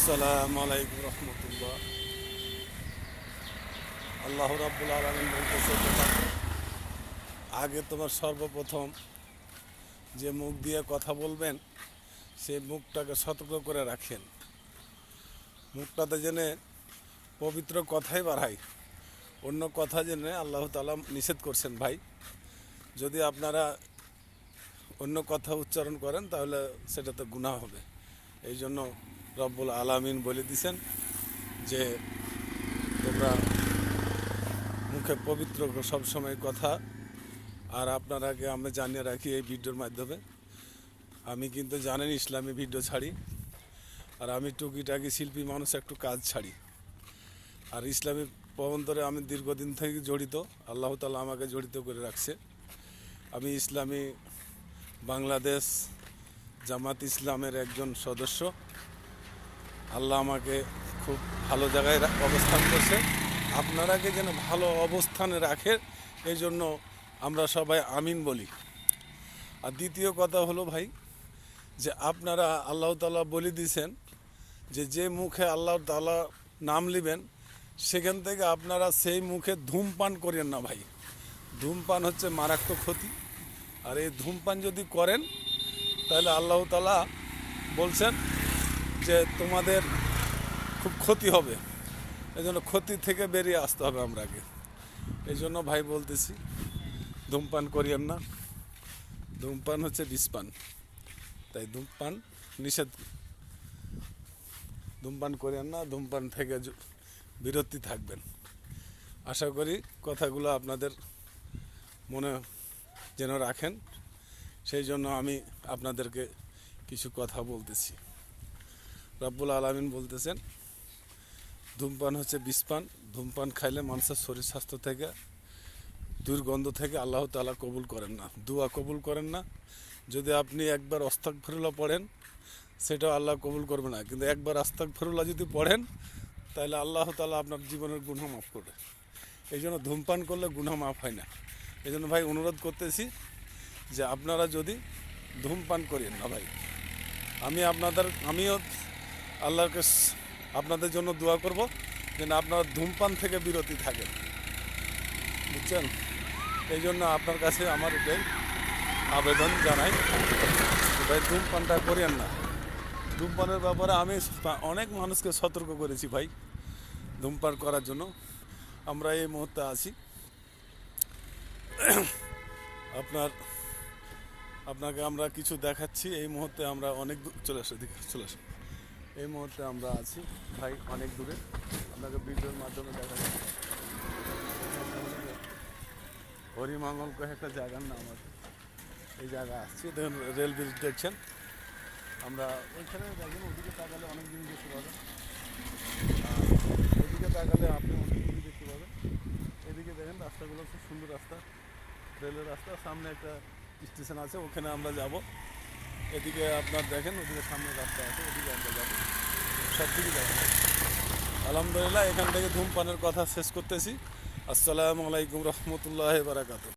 আসসালামু আলাইকুম রহমতুল্লাহ। আল্লাহ রাব্বুল আলামিন বলতেছে, আগে তোমার সর্বপ্রথম যে মুখ দিয়ে কথা বলবেন সেই মুখটাকে সতর্ক করে রাখেন। মুখটাতে জেনে পবিত্র কথাই বাড়াই, অন্য কথা জেনে আল্লাহ তাআলা নিষেধ করছেন। ভাই, যদি আপনারা অন্য কথা উচ্চারণ করেন তাহলে সেটাতে গুনাহ হবে। এই জন্য রব্বুল আলামিন বলে দিছেন যে তোমরা মুখে পবিত্র সবসময় কথা। আর আপনারাকে আমি জানিয়ে রাখি এই ভিডিওর মাধ্যমে, আমি কিন্তু জানেন ইসলামী ভিডিও ছাড়ি, আর আমি টুকিটাকি শিল্পী মানুষ একটু কাজ ছাড়ি। আর ইসলামী প্রবন্ধরে আমি দীর্ঘদিন থেকে জড়িত, আল্লাহ তাআলা আমাকে জড়িত করে রাখছে। আমি ইসলামী বাংলাদেশ জামাত ইসলামের একজন সদস্য। আল্লাহ আমাকে খুব ভালো জায়গায় অবস্থান করছে, আপনারাকে যেন ভালো অবস্থানে রাখে, এই জন্য আমরা সবাই আমিন বলি। আর দ্বিতীয় কথা হলো ভাই, যে আপনারা আল্লাহ তাআলা বলে দিয়েছেন যে যে মুখে আল্লাহ তাআলা নাম নেবেন সেখান থেকে আপনারা সেই মুখে ধূমপান করেন না ভাই। ধূমপান হচ্ছে মারাত্মক ক্ষতি। আর এই ধূমপান যদি করেন তাহলে আল্লাহ তাআলা বলছেন যে তোমাদের খুব ক্ষতি হবে। এই জন্য ক্ষতি থেকে বেরিয়ে আসতে হবে আমরাকে। এই জন্য ভাই বলতেছি, ধূমপান করিয়েন না। ধূমপান হচ্ছে বিষপান, তাই ধূমপান নিষেধ। ধূমপান করিয়েন না, ধূমপান থেকে বিরতি থাকবেন। আশা করি কথাগুলো আপনাদের মনে যেন রাখেন, সেই জন্য আমি আপনাদেরকে কিছু কথা বলতেছি। রব্বুল আলামিন বলতেছেন ধূমপান হচ্ছে বিষপান। ধূমপান খাইলে মানুষের শরীর স্বাস্থ্য থেকে, দুর্গন্ধ থেকে আল্লাহ তাআলা কবুল করেন না, দোয়া কবুল করেন না। যদি আপনি একবার আস্তাগফিরুল্লাহ পড়েন সেটাও আল্লাহ কবুল করবে না, কিন্তু একবার আস্তাগফিরুল্লাহ যদি পড়েন তাহলে আল্লাহ তাআলা আপনার জীবনের গুনাহ মাফ করবে। এই জন্য ধূমপান করলে গুনাহ মাফ হয় না। এই জন্য ভাই অনুরোধ করতেছি যে আপনারা যদি ধূমপান করেন না ভাই, আমিও আল্লাহকে আপনাদের জন্য দোয়া করব যেন আপনারা ধূমপান থেকে বিরতি থাকেন, বুঝছেন? এই জন্য আপনার কাছে আমার এটাই আবেদন জানাই, ভাই ধূমপানটা করেন না। ধূমপানের ব্যাপারে আমি অনেক মানুষকে সতর্ক করেছি ভাই ধূমপান করার জন্য। আমরা এই মুহূর্তে আছি, আপনাকে আমরা কিছু দেখাচ্ছি। এই মুহূর্তে আমরা অনেক চলে আসো। এই মুহূর্তে আমরা আছি ভাই অনেক দূরে, আপনাকে ভিডিওর মাধ্যমে দেখাচ্ছি। হরিমঙ্গল কয়ে একটা জায়গার নাম আছে, এই জায়গা আসছি। দেখুন রেল ব্রিজ দেখছেন, আমরা ওইখানে দেখেন, ওদিকে তাকালে অনেক জিনিস দেখতে পাবেন। ওদিকে তাকালে আপনি অনেক জিনিস দেখতে পাবেন। এদিকে দেখেন রাস্তাগুলো খুব সুন্দর রাস্তা, রেলের রাস্তা। সামনে একটা স্টেশন আছে, ওখানে আমরা যাব। এদিকে আপনার দেখেন, ওদিকে সামনে রাস্তা আছে, ওদিকে আমরা যাবো। সব দিকে যাবো। আলহামদুলিল্লাহ, এখান থেকে ধূমপানের কথা শেষ করতেছি। আসসালামু আলাইকুম রহমতুল্লাহ বারাকাতুহু।